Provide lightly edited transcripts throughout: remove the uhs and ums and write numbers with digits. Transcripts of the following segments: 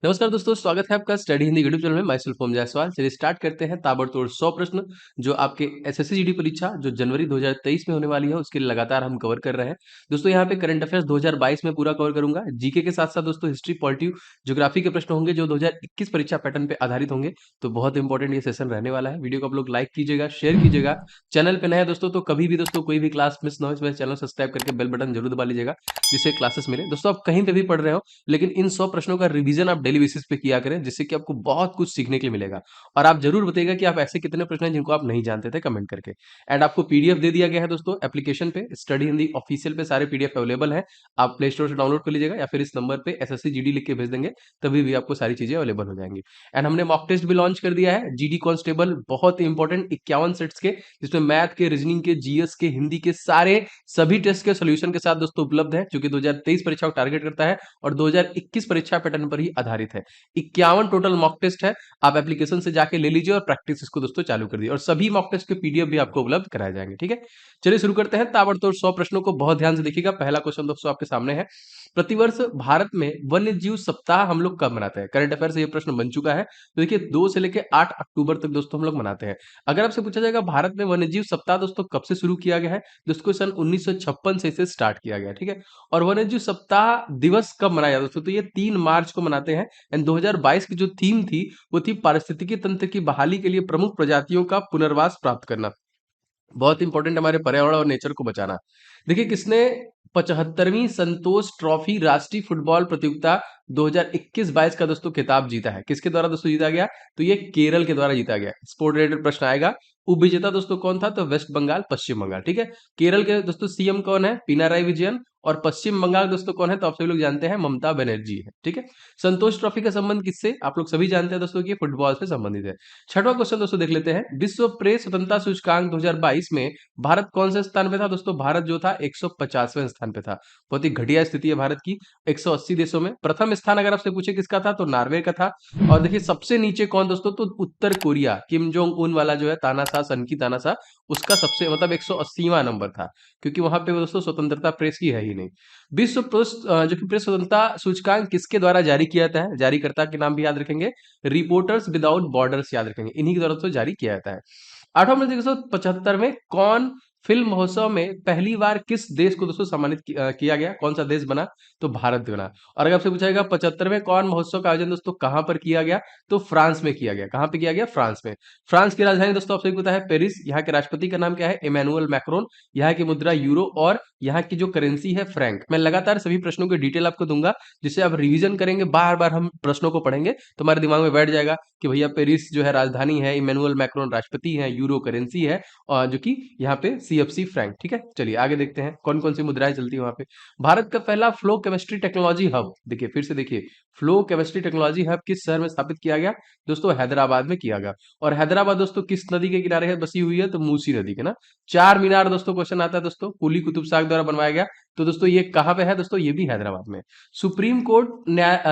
नमस्कार दोस्तों, स्वागत है आपका स्टडी हिंदी यूट्यूब चैनल में। मैं सेल्फ ओम जायसवाल। चलिए स्टार्ट करते हैं ताबड़तोड़ 100 प्रश्न जो आपके एसएससी जीडी परीक्षा जो जनवरी 2023 में होने वाली है उसके लिए लगातार हम कवर कर रहे हैं। दोस्तों यहाँ पे करंट अफेयर्स 2022 में पूरा कवर करूंगा। जीके के साथ साथ दोस्तों हिस्ट्री, पॉलिटी, ज्योग्राफी के प्रश्न होंगे जो 2021 परीक्षा पैटर्न पे आधारित होंगे। तो बहुत इंपॉर्टेंट ये सेशन रहने वाला है। वीडियो को आप लोग लाइक कीजिएगा, शेयर कीजिएगा। चैनल पे नए हैं दोस्तों तो कभी भी दोस्तों कोई भी क्लास मिस ना हो, इसमें चैनल सब्सक्राइब करके बेल बटन जरूर दबा लीजिएगा जिससे क्लासेस मिले। दोस्तों आप कहीं पे भी पढ़ रहे हो लेकिन इन 100 प्रश्नों का रिवीजन आप डेली बेसिस पे किया करें जिससे कि आपको बहुत कुछ सीखने के लिए मिलेगा। और आप जरूर बताइएगा कि आप ऐसे कितने प्रश्न हैं जिनको आप नहीं जानते थे, कमेंट करके। एंड आपको पीडीएफ दे दिया गया है दोस्तों एप्लीकेशन पे, स्टडी हिंदी ऑफिशियल पे सारे पीडीएफ अवेलेबल हैं। आप प्ले स्टोर से डाउनलोड कर लीजिएगा या फिर इस नंबर पे एसएससी जीडी लिख के भेज देंगे, तभी भी आपको सारी चीजें अवेलेबल हो जाएंगी। एंड हमने मॉक टेस्ट भी लॉन्च कर दिया है जीडी कांस्टेबल, बहुत ही इंपॉर्टेंट 51 सेट्स के, जिसमें मैथ के, रीजनिंग के, जीएस के, हिंदी के सारे सभी टेस्ट के सोल्यूशन के साथ दोस्तों उपलब्ध है, जो कि 2023 परीक्षा को टारगेट करता है और 2021 परीक्षा पैटर्न पर ही आधारित है। 51 टोटल मॉक टेस्ट है। आप एप्लीकेशन से जाके ले लीजिए और प्रैक्टिस इसको दोस्तों चालू कर दिए, और सभी मॉक टेस्ट के पीडीएफ भी आपको उपलब्ध कराए जाएंगे। ठीक है, चलिए शुरू करते हैं ताबड़तोड़ 100 प्रश्नों को। बहुत ध्यान से देखिएगा। पहला क्वेश्चन दोस्तों आपके सामने है, प्रतिवर्ष भारत में वन्य जीव सप्ताह हम लोग कब मनाते हैं? करंट अफेयर से ये प्रश्न बन चुका है। तो देखिए 2 से लेकर 8 अक्टूबर तक दोस्तों हम लोग मनाते हैं। अगर आपसे पूछा जाएगा भारत में वन्य जीव सप्ताह दोस्तों कब से शुरू किया गया है, दोस्तों सन 1956 से इसे स्टार्ट किया गया। ठीक है, और वन्यजीव सप्ताह दिवस कब मनाया जाता है दोस्तों? तो ये 3 मार्च को मनाते हैं। एंड 2022 की जो थीम थी वो थी पारिस्थितिकी तंत्र की बहाली के लिए प्रमुख प्रजातियों का पुनर्वास प्राप्त करना। बहुत इंपॉर्टेंट, हमारे पर्यावरण और नेचर को बचाना। देखिए किसने 75वीं संतोष ट्रॉफी राष्ट्रीय फुटबॉल प्रतियोगिता 2021-22 का दोस्तों खिताब जीता है? किसके द्वारा दोस्तों जीता गया? तो ये केरल के द्वारा जीता गया। स्पोर्ट रिलेटेड प्रश्न आएगा। उपविजेता दोस्तों कौन था? तो वेस्ट बंगाल, पश्चिम बंगाल। ठीक है, केरल के दोस्तों सीएम कौन है? पिनाराई विजयन। और पश्चिम बंगाल दोस्तों कौन है? तो आप सभी लोग जानते हैं, ममता बनर्जी है। ठीक है, संतोष ट्रॉफी का संबंध किससे? आप लोग सभी जानते हैं दोस्तों कि फुटबॉल से संबंधित है। छठवां क्वेश्चन दोस्तों देख लेते हैं, विश्व प्रेस स्वतंत्रता सूचकांक 2022 में भारत कौन से स्थान पे था? दोस्तों भारत जो था 150वें स्थान पे था। बहुत ही घटिया स्थिति है भारत की 180 देशों में। प्रथम स्थान अगर आपसे पूछे किसका था, तो नॉर्वे का था। और देखिए सबसे नीचे कौन दोस्तों? तो उत्तर कोरिया, किम जोंग उन वाला जो है तानाशाह, सन की तानाशाह, उसका सबसे मतलब 180वां नंबर था, क्योंकि वहां पे दोस्तों स्वतंत्रता प्रेस की है ही नहीं। विश्व प्रेस जो कि प्रेस स्वतंत्रता सूचकांक किसके द्वारा जारी किया जाता है? जारीकर्ता के नाम भी याद रखेंगे, रिपोर्टर्स विदाउट बॉर्डर्स याद रखेंगे, इन्हीं की द्वारा तो जारी किया जाता है। आठवां प्रश्न 175 में, कौन फिल्म महोत्सव में पहली बार किस देश को दोस्तों सम्मानित किया गया? कौन सा देश बना? तो भारत बना। और अगर आपसे पूछा जाएगा 75वें कौन महोत्सव का आयोजन दोस्तों कहां पर किया गया? तो फ्रांस में किया गया। कहां पे किया गया? फ्रांस में। फ्रांस की राजधानी दोस्तों आपसे पता है पेरिस। यहाँ के राष्ट्रपति का नाम क्या है? Emmanuel Macron. यहाँ की मुद्रा यूरो और यहाँ की जो करेंसी है फ्रैंक। मैं लगातार सभी प्रश्नों की डिटेल आपको दूंगा, जिससे आप रिवीजन करेंगे, बार बार हम प्रश्नों को पढ़ेंगे तो हमारे दिमाग में बैठ जाएगा कि भैया पेरिस जो है राजधानी है, इमैनुअल मैक्रोन राष्ट्रपति है, यूरो करेंसी है, और जो कि यहाँ पे सीएफसी फ्रैंक। ठीक है, चलिए आगे देखते हैं कौन कौन सी मुद्राएं चलती है वहां पे। भारत का पहला फ्लो केमिस्ट्री टेक्नोलॉजी हब, देखिए फिर से देखिए, फ्लो केमिस्ट्री टेक्नोलॉजी हब किस शहर में स्थापित किया गया? दोस्तों हैदराबाद में किया गया। और हैदराबाद दोस्तों किस नदी के किनारे है बसी हुई है? तो मूसी नदी के ना। चार मीनार दोस्तों क्वेश्चन आता है दोस्तों, कुली कुतुब शाह द्वारा बनवाया गया। तो दोस्तों ये कहां पे है? दोस्तों ये भी हैदराबाद में। सुप्रीम कोर्ट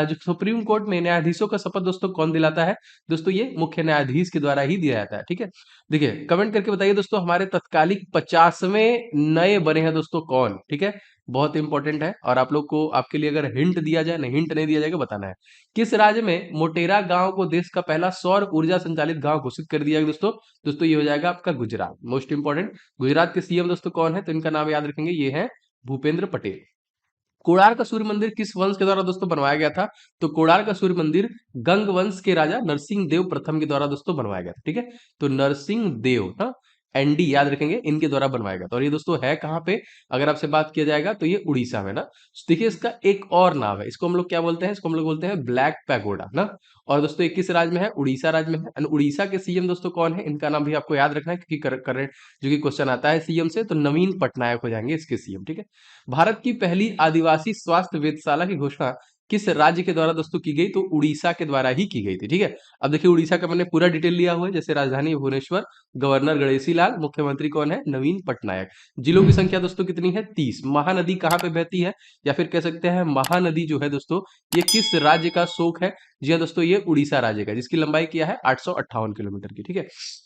जो सुप्रीम कोर्ट में न्यायाधीशों का शपथ दोस्तों कौन दिलाता है? दोस्तों ये मुख्य न्यायाधीश के द्वारा ही दिया जाता है। ठीक है, देखिए कमेंट करके बताइए दोस्तों, हमारे तत्कालिक 50वें नए बने हैं दोस्तों कौन? ठीक है, बहुत इंपॉर्टेंट है। और आप लोग को, आपके लिए अगर हिंट दिया जाए, नहीं हिंट नहीं दिया जाएगा, बताना है किस राज्य में मोटेरा गांव को देश का पहला सौर ऊर्जा संचालित गांव घोषित कर दिया गया दोस्तों? दोस्तों ये हो जाएगा आपका गुजरात। मोस्ट इंपॉर्टेंट, गुजरात के सीएम दोस्तों कौन है? तो इनका नाम याद रखेंगे, ये है भूपेंद्र पटेल। कोणार्क का सूर्य मंदिर किस वंश के द्वारा दोस्तों बनवाया गया था? तो कोणार्क का सूर्य मंदिर गंग वंश के राजा नरसिंह देव प्रथम के द्वारा दोस्तों बनवाया गया था। ठीक है, तो नरसिंह देव, हाँ, एनडी याद रखेंगे, इनके द्वारा बनवाया गया था। और ये दोस्तों है कहाँ पे? अगर आपसे बात किया जाएगा तो ये उड़ीसा में ना। देखिए इसका एक और नाम है, इसको हम लोग क्या बोलते हैं? इसको हम लोग बोलते हैं ब्लैक पैगोडा ना। और दोस्तों ये किस राज्य में है? उड़ीसा राज्य में है। एंड उड़ीसा के सीएम दोस्तों कौन है? इनका नाम भी आपको याद रखना है, क्योंकि करेंट जो कि क्वेश्चन आता है सीएम से, तो नवीन पटनायक हो जाएंगे इसके सीएम। ठीक है, भारत की पहली आदिवासी स्वास्थ्य वेधशाला की घोषणा किस राज्य के द्वारा दोस्तों की गई? तो उड़ीसा के द्वारा ही की गई थी। ठीक है, अब देखिए उड़ीसा का मैंने पूरा डिटेल लिया हुआ है, जैसे राजधानी भुवनेश्वर, गवर्नर गणेशी लाल, मुख्यमंत्री कौन है? नवीन पटनायक। जिलों की संख्या दोस्तों कितनी है? 30। महानदी कहाँ पे बहती है, या फिर कह सकते हैं महानदी जो है दोस्तों, ये किस राज्य का शोक है? जी हाँ दोस्तों, ये उड़ीसा राज्य का, जिसकी लंबाई क्या है? 858 किलोमीटर की। ठीक है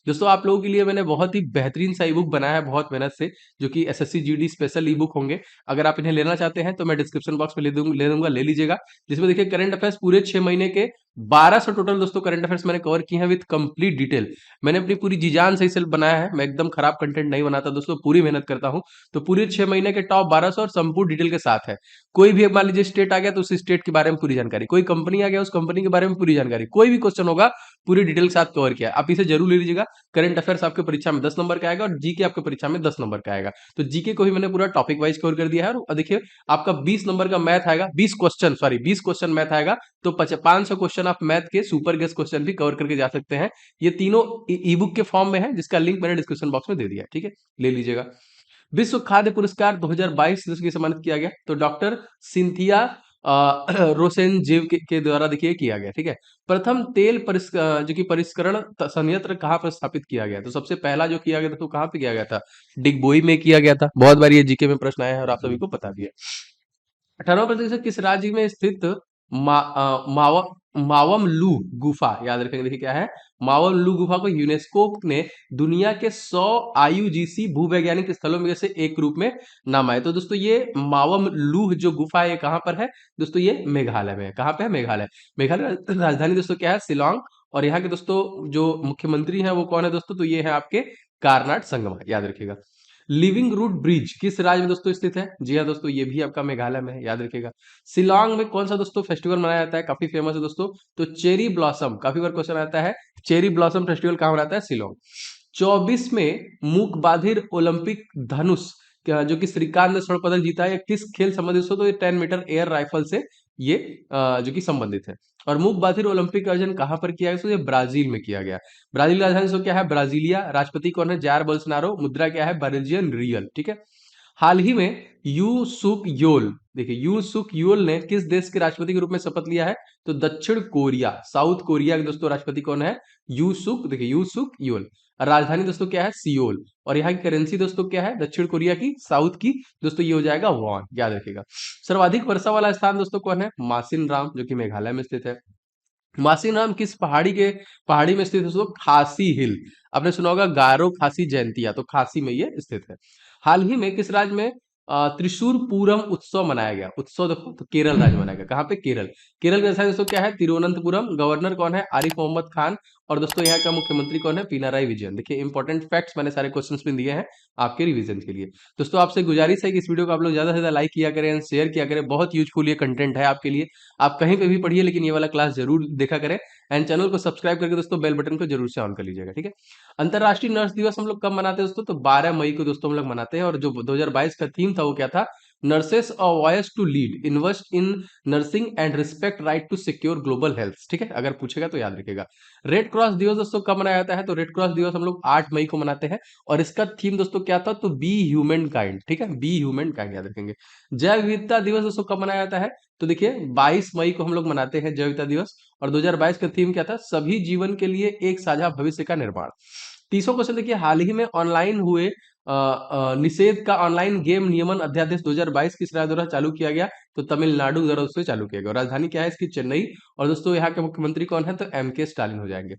दोस्तों, आप लोगों के लिए मैंने बहुत ही बेहतरीन सा ई बुक बनाया है बहुत मेहनत से, जो कि एसएससी जीडी स्पेशल ई बुक होंगे। अगर आप इन्हें लेना चाहते हैं तो मैं डिस्क्रिप्शन बॉक्स में ले दूंगा, ले लीजिएगा। जिसमें देखिए करंट अफेयर्स पूरे 6 महीने के 1200 टोटल दोस्तों करंट अफेयर्स मैंने कवर किए हैं विद कंप्लीट डिटेल। मैंने अपनी पूरी जी जान से इसे बनाया है, मैं एकदम खराब कंटेंट नहीं बनाता दोस्तों, पूरी मेहनत करता हूं। तो पूरे 6 महीने के टॉप 1200 और संपूर्ण डिटेल के साथ है। कोई भी मान लीजिए स्टेट आ गया तो उस स्टेट के बारे में पूरी जानकारी, कोई कंपनी आ गया उस कंपनी के बारे में पूरी जानकारी, कोई भी क्वेश्चन होगा पूरी डिटेल के साथ कवर किया। आप इसे जरूर ले लीजिएगा। करंट अफेयर्स आपके परीक्षा में 10 नंबर का आएगा और जीके आपके परीक्षा में 10 नंबर का आएगा। तो जीके को ही मैंने पूरा टॉपिक वाइज कवर कर दिया है। और देखिए आपका 20 नंबर का मैथ आएगा, 20 क्वेश्चन, सॉरी 20 क्वेश्चन मैथ आएगा। तो 500 क्वेश्चन आप मैथ के सुपर गेस्ट क्वेश्चन भी कवर करके जा सकते हैं। ये तीनों ई बुक के फॉर्म में है, जिसका लिंक मैंने डिस्क्रिप्शन बॉक्स में दे दिया है, ठीक है, ले लीजिएगा। विश्व खाद्य पुरस्कार 2022 जिसकी सम्मानित किया गया तो डॉक्टर सिंथिया रोसेनजेव के द्वारा देखिए किया गया, ठीक है। प्रथम तेल जो कि परिष्करण संयंत्र कहाँ पर स्थापित किया गया, तो सबसे पहला जो किया गया था तो कहाँ पे किया गया था, डिगबोई में किया गया था। बहुत बार ये जीके में प्रश्न आया है और आप सभी को पता भी है। 18वां प्रतिशत किस राज्य में स्थित मावमलू गुफा, याद रखेंगे, देखिए क्या है, मावमलू गुफा को यूनेस्को ने दुनिया के 100 आईयूजीसी भूवैज्ञानिक स्थलों में से एक रूप में नामा है। तो दोस्तों ये मावमलू जो गुफा है कहाँ पर है दोस्तों, ये मेघालय में है। कहाँ पे है, मेघालय। मेघालय राजधानी दोस्तों क्या है, शिलोंग। और यहाँ के दोस्तों जो मुख्यमंत्री हैं वो कौन है दोस्तों, तो ये है आपके कारनाट संगमा, याद रखिएगा। लिविंग रूट ब्रिज किस राज्य में दोस्तों स्थित है, जी हाँ दोस्तों ये भी आपका मेघालय में है, याद रखिएगा। शिलोंग में कौन सा दोस्तों फेस्टिवल मनाया जाता है, काफी फेमस है दोस्तों, तो चेरी ब्लॉसम, काफी बार क्वेश्चन आता है, चेरी ब्लॉसम फेस्टिवल कहाँ मनाता है, शिलोंग। 24 में मूक बाधिर ओलंपिक धनुष जो कि श्रीकांत ने स्वर्ण पदक जीता है, किस खेल संबंधित दोस्तों, तो ये 10 मीटर एयर राइफल से ये जो कि संबंधित है। और मूक बाधिर ओलंपिक का आयोजन कहाँ पर किया गया, तो ये ब्राजील में किया गया। ब्राजील राजधानी दोस्तों क्या है, ब्राजीलिया। राष्ट्रपति कौन है, जायर बोल्सोनारो। मुद्रा क्या है, ब्राजीलियन रियल, ठीक है। हाल ही में यू सुक योल, देखिए यू सुक योल ने किस देश के राष्ट्रपति के रूप में शपथ लिया है, तो दक्षिण कोरिया, साउथ कोरिया के दोस्तों राष्ट्रपति कौन है, यू सुक, देखिए यू सुक योल। राजधानी दोस्तों क्या है, सियोल। और यहाँ की करेंसी दोस्तों क्या है, दक्षिण कोरिया की, साउथ की दोस्तों ये हो जाएगा वॉन, याद रखिएगा। सर्वाधिक वर्षा वाला स्थान दोस्तों कौन है, मासिन राम, जो कि मेघालय में स्थित है। मासिन राम किस पहाड़ी में स्थित है दोस्तों, खासी हिल। आपने सुना होगा गारो खासी जयंतिया, तो खासी में ये स्थित है। हाल ही में किस राज्य में त्रिशूर पूरम उत्सव मनाया गया, उत्सव देखो तो केरल राज्य में मनाया गया। कहाँ पे, केरल। केरल का राजधानी दोस्तों क्या है, तिरुवनंतपुरम। गवर्नर कौन है, आरिफ मोहम्मद खान। और दोस्तों यहाँ का मुख्यमंत्री कौन है, पिनाराई विजयन। देखिए इंपॉर्टेंट फैक्ट्स मैंने सारे क्वेश्चंस में दिए हैं आपके रिवीजन के लिए। दोस्तों आपसे गुजारिश है कि इस वीडियो को आप लोग ज्यादा से ज्यादा लाइक किया करें, शेयर किया करें, बहुत यूजफुल ये कंटेंट है आपके लिए। आप कहीं पे भी पढ़िए लेकिन ये वाला क्लास जरूर देखा करें। एंड चैनल को सब्सक्राइब करके दोस्तों बेल बटन को जरूर से ऑन कर लीजिएगा, ठीक है। अंतरराष्ट्रीय नर्स दिवस हम लोग कब मनाते हैं दोस्तों, तो 12 मई को दोस्तों हम लोग मनाते हैं। और जो 2022 का थीम था वो क्या था, nurses a voice to lead, invest in nursing and respect right to secure global health, ठीक है। अगर पूछेगा तो याद रखिएगा। रेड क्रॉस दिवस दोस्तों कब मनाया जाता है, तो रेड क्रॉस दिवस हम लोग 8 मई को मनाते हैं। और इसका थीम दोस्तों क्या था, तो बी ह्यूमन काइंड, ठीक है, बी ह्यूमन काइंड, याद रखेंगे। जैव विविधता दिवस दोस्तों कब मनाया जाता है, तो देखिए 22 मई को हम लोग मनाते हैं जैव विविधता दिवस। और 2022 का थीम क्या था, सभी जीवन के लिए एक साझा भविष्य का निर्माण। 30वां क्वेश्चन देखिए, हाल ही में ऑनलाइन हुए निषेध का ऑनलाइन गेम नियमन अध्यादेश 2022 किस राज्य द्वारा चालू किया गया, तो तमिलनाडु द्वारा उससे चालू किया गया। राजधानी क्या है इसकी, चेन्नई। और दोस्तों यहाँ के मुख्यमंत्री कौन है, तो एम के स्टालिन हो जाएंगे।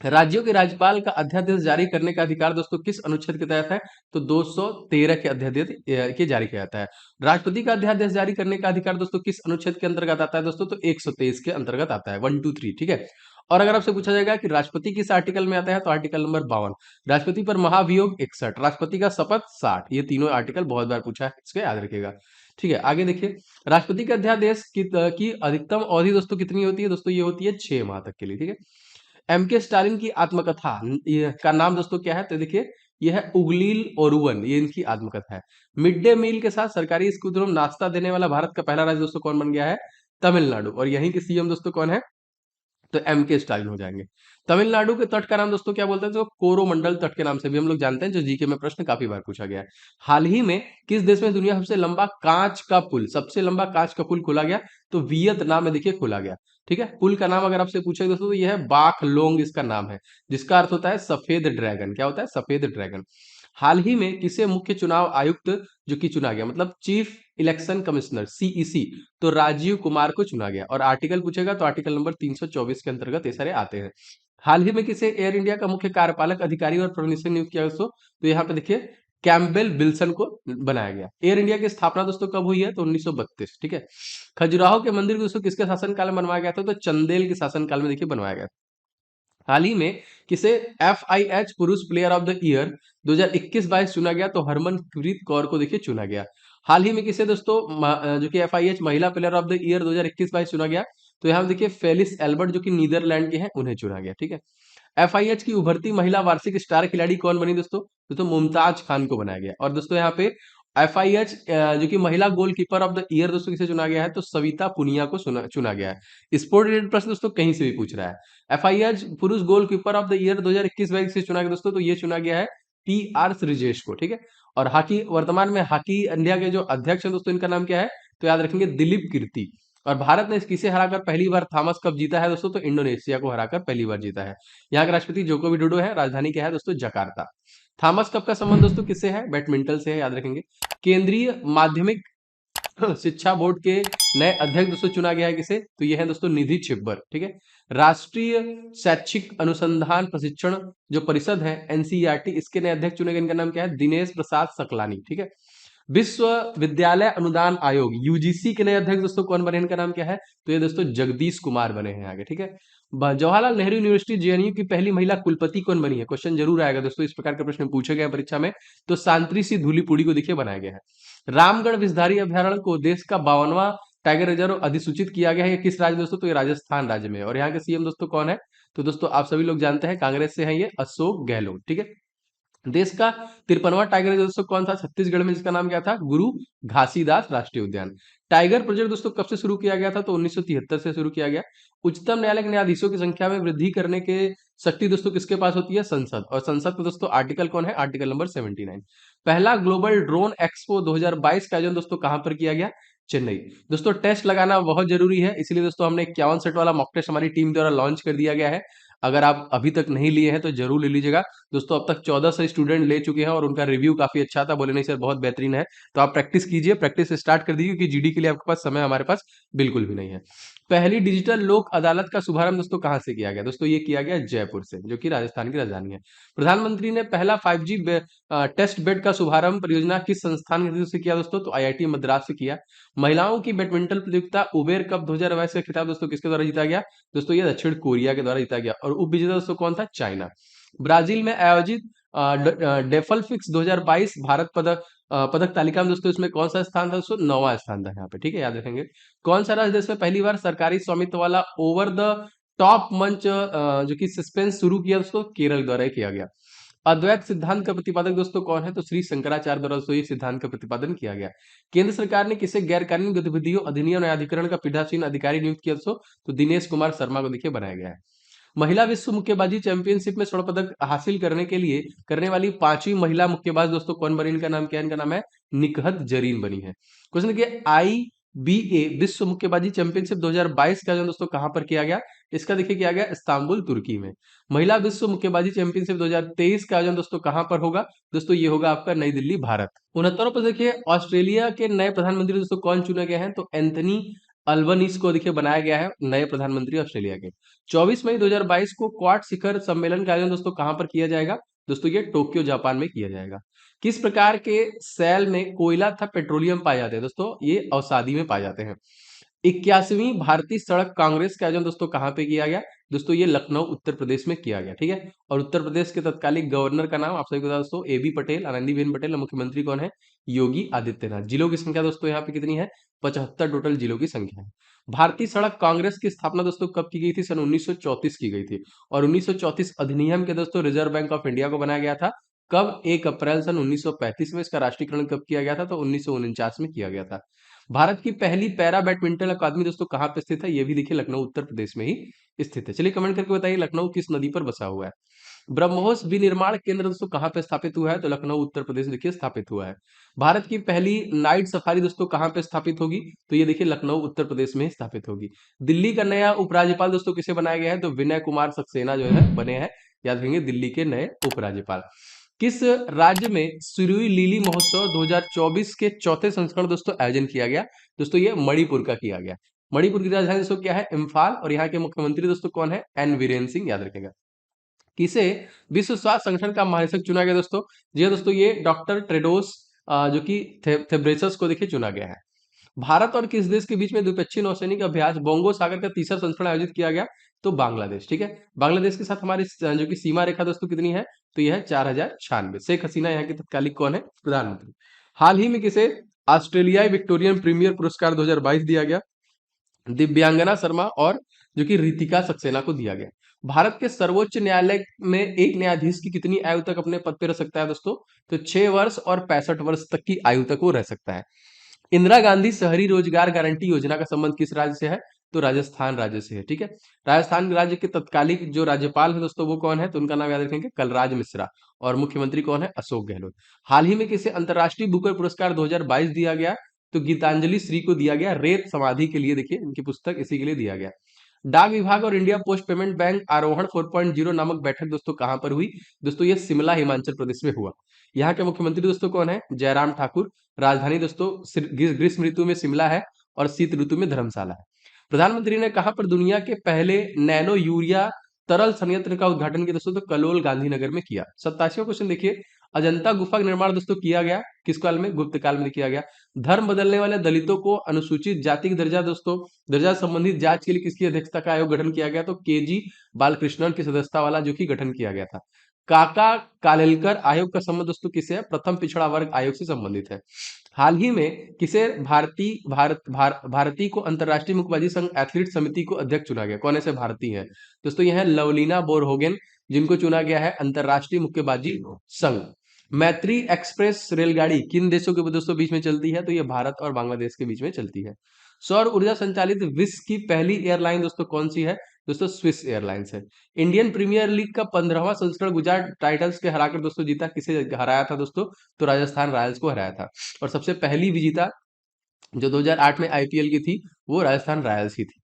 राज्यों के राज्यपाल का अध्यादेश जारी करने का अधिकार दोस्तों किस अनुच्छेद के तहत है, तो 213 के अध्यादेश के जारी किया जाता है। राष्ट्रपति का अध्यादेश जारी करने का अधिकार दोस्तों किस अनुच्छेद के अंतर्गत आता है दोस्तों, तो 123 के अंतर्गत आता है, 1 2 3, ठीक है। और अगर आपसे पूछा जाएगा कि राष्ट्रपति किस आर्टिकल में आता है, तो आर्टिकल नंबर 52। राष्ट्रपति पर महाभियोग 61, राष्ट्रपति का शपथ 60। ये तीनों आर्टिकल बहुत बार पूछा है, इसको याद रखिएगा, ठीक है। आगे देखिए, राष्ट्रपति के अध्यादेश की अधिकतम अवधि दोस्तों कितनी होती है, दोस्तों ये होती है 6 माह तक के लिए, ठीक है। एम के स्टालिन की आत्मकथा का नाम दोस्तों क्या है, तो देखिए यह है उगलील ओरुवन, ये इनकी आत्मकथा है। मिड डे मील के साथ सरकारी स्कूलों में नाश्ता देने वाला भारत का पहला राज्य दोस्तों कौन बन गया है, तमिलनाडु। और यहीं के सीएम दोस्तों कौन है, तो एम के स्टालिन हो जाएंगे। तमिलनाडु के तट का नाम दोस्तों क्या बोलते हैं, तो कोरोमंडल तट के नाम से भी हम लोग जानते हैं, जो जीके में प्रश्न काफी बार पूछा गया है। हाल ही में किस देश में दुनिया सबसे लंबा कांच का पुल खोला गया, तो वियतनाम में देखिए खोला गया, ठीक है। पुल का नाम अगर आपसे पूछे दोस्तों, तो यह है बाख लोंग इसका नाम है, जिसका अर्थ होता है सफेद ड्रैगन। क्या होता है, सफेद ड्रैगन। हाल ही में किसे मुख्य चुनाव आयुक्त जो कि चुना गया, मतलब चीफ इलेक्शन कमिश्नर सीईसी, तो राजीव कुमार को चुना गया। और आर्टिकल पूछेगा तो आर्टिकल नंबर 324 के अंतर्गत ये सारे आते हैं। हाल ही में किसे एयर इंडिया का मुख्य कार्यपालक अधिकारी और प्रबंधक नियुक्त किया दोस्तों, तो यहाँ पे देखिए कैम्पबेल विल्सन को बनाया गया। एयर इंडिया की स्थापना दोस्तों कब हुई है? तो 1932, ठीक है। खजुराहो के मंदिर दोस्तों किसके शासनकाल में बनवाया गया था? तो चंदेल के शासनकाल में देखिए बनवाया गया। हाल ही में किसे FIH पुरुष प्लेयर ऑफ द ईयर 2021-22 चुना गया? तो हरमनप्रीत कौर को देखिए चुना गया। हाल ही में किसे दोस्तों जो कि FIH महिला प्लेयर ऑफ द ईयर 2021-22 चुना गया? तो यहाँ देखिए फेलिस एल्बर्ट जो कि नीदरलैंड के हैं, उन्हें चुना गया, ठीक है। FIH की उभरती महिला वार्षिक स्टार खिलाड़ी कौन बनी दोस्तों? दोस्तों मुमताज खान को बनाया गया। और दोस्तों यहाँ पे FIH जो कि महिला गोलकीपर ऑफ द ईयर दोस्तों किसे चुना गया है? तो सविता पुनिया को चुना गया है। स्पोर्ट रिलेटेड प्रश्न दोस्तों कहीं से भी पूछ रहा है। FIH पुरुष गोलकीपर ऑफ द ईयर 2021-22 से चुना गया दोस्तों, तो ये चुना गया है PR श्रीजेश को, ठीक है। और हॉकी वर्तमान में हॉकी इंडिया के जो अध्यक्ष हैं दोस्तों, इनका नाम क्या है? तो याद रखेंगे दिलीप कीर्ति। और भारत ने किसे हराकर पहली बार थॉमस कप जीता है दोस्तों? तो इंडोनेशिया को हराकर पहली बार जीता है। यहाँ के राष्ट्रपति जोको विडोडो है, राजधानी क्या है दोस्तों? जकार्ता। थॉमस कप का संबंध दोस्तों किससे है? बैडमिंटन से है, याद रखेंगे। केंद्रीय माध्यमिक शिक्षा बोर्ड के नए अध्यक्ष दोस्तों चुना गया है किसे? तो ये है दोस्तों निधि छिब्बर, ठीक है। राष्ट्रीय शैक्षिक अनुसंधान प्रशिक्षण जो परिषद है NCERT, इसके नए अध्यक्ष चुने गए, इनका नाम क्या है? दिनेश प्रसाद सकलानी, ठीक है। विश्वविद्यालय अनुदान आयोग UGC के नए अध्यक्ष दोस्तों कौन बने? इनका नाम क्या है? तो ये दोस्तों जगदीश कुमार बने हैं आगे, ठीक है। जवाहरलाल नेहरू यूनिवर्सिटी JNU की पहली महिला कुलपति कौन बनी है? क्वेश्चन जरूर आएगा दोस्तों, इस प्रकार का प्रश्न पूछे गए परीक्षा में। तो सांत्री सी धूलीपुड़ी को देखिए बनाया गया है। रामगढ़ विषधारी अभ्यारण्य को देश का 52वां टाइगर रिजर्व अधिसूचित किया गया है। ये किस राज्य दोस्तों? तो ये राजस्थान राज्य में। और यहाँ के CM दोस्तों कौन है? तो दोस्तों आप सभी लोग जानते हैं, कांग्रेस से हैं ये, अशोक गहलोत, ठीक है। देश का 53वां टाइगर रिजर्व दोस्तों कौन था? छत्तीसगढ़ में, जिसका नाम क्या था? गुरु घासीदास राष्ट्रीय उद्यान। टाइगर प्रोजेक्ट दोस्तों कब से शुरू किया गया था? तो 1973 से शुरू किया गया। उच्चतम न्यायालय के न्यायाधीशों की संख्या में वृद्धि करने के शक्ति दोस्तों किसके पास होती है? संसद। और संसद का दोस्तों आर्टिकल कौन है? Article number 79। पहला ग्लोबल ड्रोन एक्सपो 2022 का आयोजन दोस्तों कहां पर किया गया? चेन्नई। दोस्तों टेस्ट लगाना बहुत जरूरी है, इसलिए दोस्तों हमने 51 सेट वाला मॉक टेस्ट हमारी टीम द्वारा लॉन्च कर दिया गया है। अगर आप अभी तक नहीं लिए हैं तो जरूर ले लीजिएगा दोस्तों। अब तक 1400 स्टूडेंट ले चुके हैं और उनका रिव्यू काफी अच्छा था, बोले नहीं सर बहुत बेहतरीन है। तो आप प्रैक्टिस कीजिए, प्रैक्टिस स्टार्ट कर दीजिए, क्योंकि GD के लिए आपके पास समय हमारे पास बिल्कुल भी नहीं है। पहली डिजिटल लोक अदालत का शुभारंभ दोस्तों कहां से किया गया? दोस्तों ये किया गया जयपुर से, जो कि राजस्थान की राजधानी है। प्रधानमंत्री ने पहला 5G टेस्ट बेड का शुभारंभ परियोजना किस संस्थान के से किया दोस्तों? तो IIT मद्रास से किया। महिलाओं की बैडमिंटन प्रतियोगिता उबेर कप 2022 का खिताब दोस्तों किसके द्वारा जीता गया? दोस्तों ये दक्षिण कोरिया के द्वारा जीता गया। और उप विजेता दोस्तों कौन था? चाइना। ब्राजील में आयोजित डेफलफिक्स 2022 भारत पदक तालिका में दोस्तों इसमें कौन सा स्थान था दोस्तों? 9वां स्थान था यहाँ पे, ठीक है, याद रखेंगे। कौन सा राज्य देश में पहली बार सरकारी स्वामित्व वाला ओवर द टॉप मंच जो कि सस्पेंस शुरू किया दोस्तों? केरल द्वारा ही किया गया। अद्वैत सिद्धांत का प्रतिपादक दोस्तों कौन है? तो श्री शंकराचार्य द्वारा दोस्तों ये सिद्धांत का प्रतिपादन किया गया। केंद्र सरकार ने किसे गैर कानूनी गतिविधियों अधिनियम न्यायाधिकरण का पीठासीन अधिकारी नियुक्त किया दोस्तों? तो दिनेश कुमार शर्मा को देखिए बनाया गया है। महिला विश्व मुक्केबाजी चैंपियनशिप में स्वर्ण पदक हासिल करने के लिए करने वाली 5वीं महिला मुक्केबाज दोस्तों कौन बनी? इनका नाम क्या है? इनका नाम है निकहत जरीन बनी है। क्वेश्चन देखिए, IBA विश्व मुक्केबाजी चैंपियनशिप 2022 का आयोजन दोस्तों कहां पर किया गया? इसका देखिए किया गया इस्तांबुल तुर्की में। महिला विश्व मुक्केबाजी चैंपियनशिप 2023 का आयोजन दोस्तों कहां पर होगा? दोस्तों ये होगा आपका नई दिल्ली, भारत। 69 पर देखिए, ऑस्ट्रेलिया के नए प्रधानमंत्री दोस्तों कौन चुने गए हैं? तो एंथनी अल्बनीज को देखिए बनाया गया है नए प्रधानमंत्री ऑस्ट्रेलिया के। 24 मई 2022 को क्वाड शिखर सम्मेलन का आयोजन दोस्तों कहां पर किया जाएगा? दोस्तों ये टोक्यो जापान में किया जाएगा। किस प्रकार के सेल में कोयला तथा पेट्रोलियम पाए जाते हैं? दोस्तों ये अवसादी में पाए जाते हैं। 81वीं भारतीय सड़क कांग्रेस का आयोजन दोस्तों कहां पे किया गया? दोस्तों ये लखनऊ उत्तर प्रदेश में किया गया, ठीक है। और उत्तर प्रदेश के तत्कालीन गवर्नर का नाम आप सभी को बता दोस्तों AB पटेल, आनंदीबेन पटेल। और मुख्यमंत्री कौन है? योगी आदित्यनाथ। जिलों की संख्या दोस्तों यहाँ पे कितनी है? 75 टोटल जिलों की संख्या है। भारतीय सड़क कांग्रेस की स्थापना दोस्तों कब की गई थी? सन 1934 की गई थी। और 1934 अधिनियम के दोस्तों रिजर्व बैंक ऑफ इंडिया को बनाया गया था। कब? 1 अप्रैल सन 1935 में। इसका राष्ट्रीयकरण कब किया गया था? तो 1949 में किया गया था। भारत की पहली पैरा बैडमिंटन अकादमी दोस्तों कहां पे स्थित है? ये भी देखिए लखनऊ उत्तर प्रदेश में ही स्थित है। चलिए कमेंट करके बताइए लखनऊ किस नदी पर बसा हुआ है। ब्रह्मोस विनिर्माण केंद्र दोस्तों कहां पे स्थापित हुआ है? तो लखनऊ उत्तर प्रदेश में देखिए स्थापित हुआ है। भारत की पहली नाइट सफारी दोस्तों कहां पे स्थापित होगी? तो ये देखिए लखनऊ उत्तर प्रदेश में ही स्थापित होगी। दिल्ली का नया उपराज्यपाल दोस्तों किसे बनाया गया है? तो विनय कुमार सक्सेना जो है बने हैं, याद रखेंगे, दिल्ली के नए उपराज्यपाल। किस राज्य में सुरुई लिली महोत्सव 2024 के चौथे संस्करण दोस्तों आयोजन किया गया? दोस्तों ये मणिपुर का किया गया। मणिपुर की राजधानी दोस्तों क्या है? इम्फाल। और यहाँ के मुख्यमंत्री दोस्तों कौन है? N वीरेंद्र सिंह, याद रखेगा। किसे विश्व स्वास्थ्य संगठन का महानिदेशक चुना गया दोस्तों? जी हाँ दोस्तों, ये डॉक्टर टेड्रोस जो कि घेब्रेयेसस को देखिए चुना गया है। भारत और किस देश के बीच में द्विपक्षीय नौसैनिक अभ्यास बोंगो सागर का तीसरा संस्करण आयोजित किया गया? तो बांग्लादेश। ठीक है, बांग्लादेश के साथ हमारी जो कि सीमा रेखा दोस्तों कितनी है? तो यह है 4096। शेख हसीना यहाँ की तत्कालिक कौन है? प्रधानमंत्री। हाल ही में किसे ऑस्ट्रेलियाई विक्टोरियन प्रीमियर पुरस्कार 2022 दिया गया? दिव्यांगना शर्मा और जो कि रितिका सक्सेना को दिया गया। भारत के सर्वोच्च न्यायालय में एक न्यायाधीश की कितनी आयु तक अपने पद पे रह सकता है दोस्तों? तो 6 वर्ष और 65 वर्ष तक की आयु तक वो रह सकता है। इंदिरा गांधी शहरी रोजगार गारंटी योजना का संबंध किस राज्य से है? तो राजस्थान राज्य से है। ठीक है, राजस्थान राज्य के तत्कालिक जो राज्यपाल है दोस्तों वो कौन है? तो उनका नाम याद रखेंगे, कलराज मिश्रा। और मुख्यमंत्री कौन है? अशोक गहलोत। हाल ही में किसे अंतर्राष्ट्रीय बुकर पुरस्कार 2022 दिया गया? तो गीतांजलि श्री को दिया गया, रेत समाधि के लिए। देखिए इनकी पुस्तक इसी के लिए दिया गया। डाक विभाग और इंडिया पोस्ट पेमेंट बैंक आरोहण 4.0 नामक बैठक दोस्तों कहां पर हुई? दोस्तों ये शिमला हिमाचल प्रदेश में हुआ। यहाँ के मुख्यमंत्री दोस्तों कौन है? जयराम ठाकुर। राजधानी दोस्तों ग्रीष्म ऋतु में शिमला है और शीत ऋतु में धर्मशाला है। प्रधानमंत्री ने कहां पर दुनिया के पहले नैनो यूरिया तरल संयंत्र का उद्घाटन किया दोस्तों? तो कलोल गांधीनगर में किया। 87वां क्वेश्चन देखिए, अजंता गुफा का निर्माण दोस्तों किया गया किस काल में? गुप्त काल में किया गया। धर्म बदलने वाले दलितों को अनुसूचित जाति का दर्जा दोस्तों, दर्जा संबंधित जांच के लिए किसकी अध्यक्षता का आयोग गठन किया गया? तो केजी बालकृष्णन की सदस्यता वाला जो कि गठन किया गया था। काका कालेलकर आयोग का संबंध दोस्तों किसे है? प्रथम पिछड़ा वर्ग आयोग से संबंधित है। हाल ही में किसे भारती को अंतरराष्ट्रीय मुक्केबाजी संघ एथलीट समिति को अध्यक्ष चुना गया? कौन ऐसे भारतीय हैं दोस्तों? यह है लवलीना बोरगोहेन, जिनको चुना गया है अंतरराष्ट्रीय मुक्केबाजी संघ। मैत्री एक्सप्रेस रेलगाड़ी किन देशों के दोस्तों बीच में चलती है? तो ये भारत और बांग्लादेश के बीच में चलती है। सौर ऊर्जा संचालित विश्व की पहली एयरलाइन दोस्तों कौन सी है? दोस्तों स्विस एयरलाइंस है। इंडियन प्रीमियर लीग का 15वां संस्करण गुजरात टाइटंस के हराकर दोस्तों जीता। किसे हराया था दोस्तों? तो राजस्थान रॉयल्स को हराया था। और सबसे पहली विजेता जो 2008 में आईपीएल की थी वो राजस्थान रॉयल्स की थी।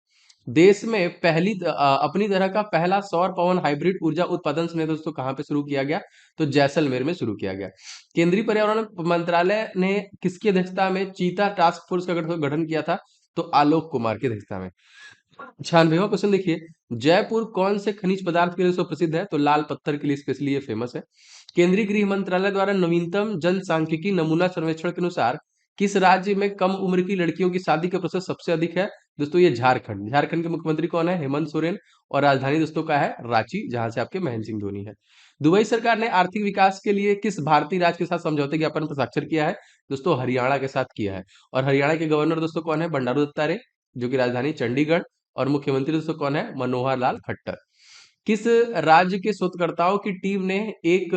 देश में अपनी तरह का पहला सौर पवन हाइब्रिड ऊर्जा उत्पादन संयंत्र दोस्तों कहां पे शुरू किया गया? तो जैसलमेर में शुरू किया गया। केंद्रीय पर्यावरण मंत्रालय ने किसकी अध्यक्षता में चीता टास्क फोर्स का गठन किया था? तो आलोक कुमार की अध्यक्षता में। 96वां क्वेश्चन देखिए, जयपुर कौन से खनिज पदार्थ के लिए प्रसिद्ध है? तो लाल पत्थर के लिए स्पेशली ये फेमस है। केंद्रीय गृह मंत्रालय द्वारा नवीनतम जनसांख्यिकी नमूना सर्वेक्षण के अनुसार किस राज्य में कम उम्र की लड़कियों की शादी का प्रतिशत सबसे अधिक है? दोस्तों ये झारखंड। झारखंड के मुख्यमंत्री कौन है? हेमंत सोरेन। और राजधानी दोस्तों का है रांची, जहां से आपके महेंद्र सिंह धोनी है। दुबई सरकार ने आर्थिक विकास के लिए किस भारतीय राज्य के साथ समझौते ज्ञापन पर हस्ताक्षर किया है? दोस्तों हरियाणा के साथ किया है। और हरियाणा के गवर्नर दोस्तों कौन है? बंडारू दत्तात्रेय, जो कि राजधानी चंडीगढ़। और मुख्यमंत्री दोस्तों कौन है? मनोहर लाल खट्टर। किस राज्य के शोधकर्ताओं की टीम ने एक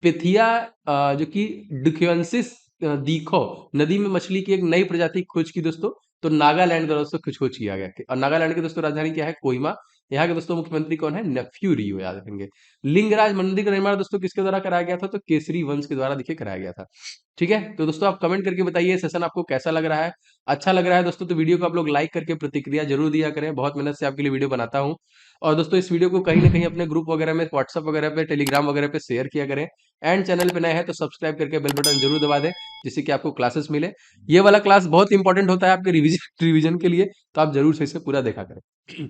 पिथिया जो कि डिक्वेंसिस दीखो नदी में मछली की एक नई प्रजाति की खोज की दोस्तों? तो नागालैंड द्वारा दोस्तों खोज किया गया। और नागालैंड की दोस्तों राजधानी क्या है? कोहिमा। यहाँ के दोस्तों मुख्यमंत्री कौन है? नेफ्यू रियो, याद रखेंगे। लिंगराज मंदिर का निर्माण दोस्तों किसके द्वारा कराया गया था? तो केसरी वंश के द्वारा देखिए कराया गया था। ठीक है, तो दोस्तों आप कमेंट करके बताइए सेशन आपको कैसा लग रहा है। अच्छा लग रहा है दोस्तों तो वीडियो को आप लोग लाइक करके प्रतिक्रिया जरूर दिया करें। बहुत मेहनत से आपके लिए वीडियो बनाता हूँ। और दोस्तों इस वीडियो को कहीं ना कहीं अपने ग्रुप वगैरह में, व्हाट्सएप वगैरह पे, टेलीग्राम वगैरह पे शेयर किया करें। एंड चैनल पे नए हैं तो सब्सक्राइब करके बेल बटन जरूर दबा दें, जिससे कि आपको क्लासेस मिले। ये वाला क्लास बहुत इंपॉर्टेंट होता है आपके रिवीजन के लिए, तो आप जरूर से इसे पूरा देखा करें।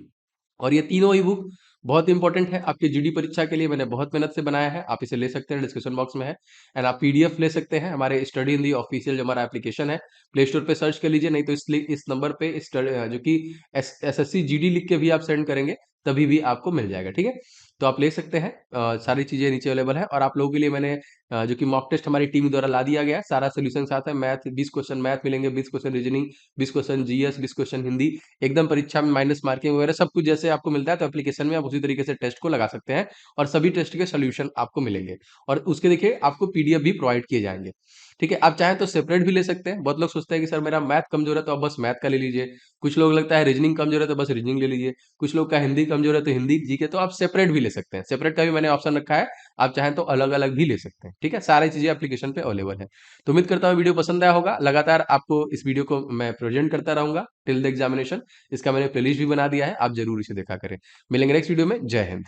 और ये तीनों ई बुक बहुत इंपॉर्टेंट है आपके जीडी परीक्षा के लिए। मैंने बहुत मेहनत से बनाया है, आप इसे ले सकते हैं, डिस्क्रिप्शन बॉक्स में है। एंड आप पीडीएफ ले सकते हैं हमारे स्टडी इन दी ऑफिशियल जो हमारा एप्लीकेशन है, प्ले स्टोर पे सर्च कर लीजिए। नहीं तो इस नंबर पे जो कि एसएससी जीडी लिख के भी आप सेंड करेंगे तभी भी आपको मिल जाएगा। ठीक है, तो आप ले सकते हैं। सारी चीजें नीचे अवेलेबल है। और आप लोगों के लिए मैंने जो कि मॉक टेस्ट हमारी टीम द्वारा ला दिया गया है, सारा सोल्यूशन साथ है। मैथ 20 क्वेश्चन मैथ मिलेंगे, 20 question reasoning, 20 question GS, 20 question Hindi, एकदम परीक्षा में माइनस मार्किंग वगैरह सब कुछ जैसे आपको मिलता है। तो एप्लीकेशन में आप उसी तरीके से टेस्ट को लगा सकते हैं और सभी टेस्ट के सोल्यूशन आपको मिलेंगे। और उसके देखिए आपको पीडीएफ भी प्रोवाइड किए जाएंगे। ठीक है, आप चाहें तो सेपरेट भी ले सकते हैं। बहुत लोग सोचते हैं कि सर मेरा मैथ कमजोर है तो आप बस मैथ का ले लीजिए। कुछ लोग लगता है रीजनिंग कमजोर है तो बस रीजनिंग ले लीजिए। कुछ लोग का हिंदी कमजोर है तो हिंदी जी के, तो आप सेपरेट भी ले सकते हैं। सेपरेट का भी मैंने ऑप्शन रखा है, आप चाहें तो अलग अलग भी ले सकते हैं। ठीक है, सारी चीजें एप्लीकेशन पे अवेलेबल है। तो उम्मीद करता हूँ वीडियो पसंद आया होगा। लगातार आपको इस वीडियो को मैं प्रेजेंट करता रहूंगा टिल द एग्जामिनेशन। इसका मैंने प्लेलिस्ट भी बना दिया है, आप जरूर इसे देखा करें। मिलेंगे नेक्स्ट वीडियो में। जय हिंद।